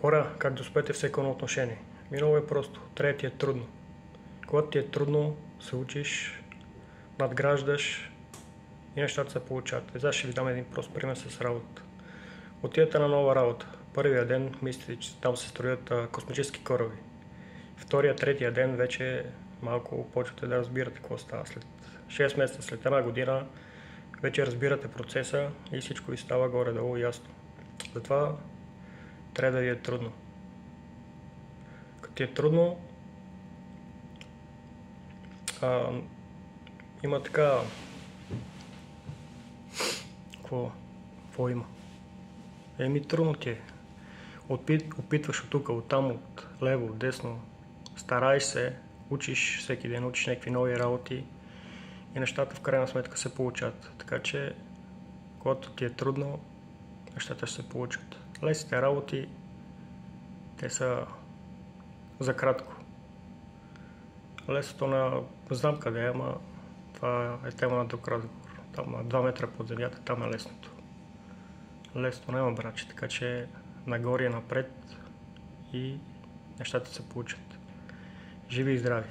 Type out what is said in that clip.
Хора, как да успеете всеки едно отношение? Много е просто. Трябва да ти е трудно. Когато ти е трудно, се учиш, надграждаш и нещата се получават. Сега ще ви дам един прост пример с работата. Отидете на нова работа. Първия ден мислите, че там се строят космически кораби. Втория, третия ден вече малко почвате да разбирате какво става. След 6 месеца, след една година, вече разбирате процеса и всичко ви става горе-долу ясно. Затова трябва да ви е трудно. Като ти е трудно, има така... Какво има? Трудно ти е. Опитваш от тук, от там, от лево, от десно. Стараеш се, учиш всеки ден, учиш някакви нови работи и нещата в крайна сметка се получат. Така че, когато ти е трудно, нещата ще се получат. Лесните работи, те са за кратко. Лесото не знам къде е, ама това е тема на друг разговор. Там на 2 метра под земята, там е лесното. Лесното няма, браче, така че нагоре и напред и нещата се получат. Живи и здрави!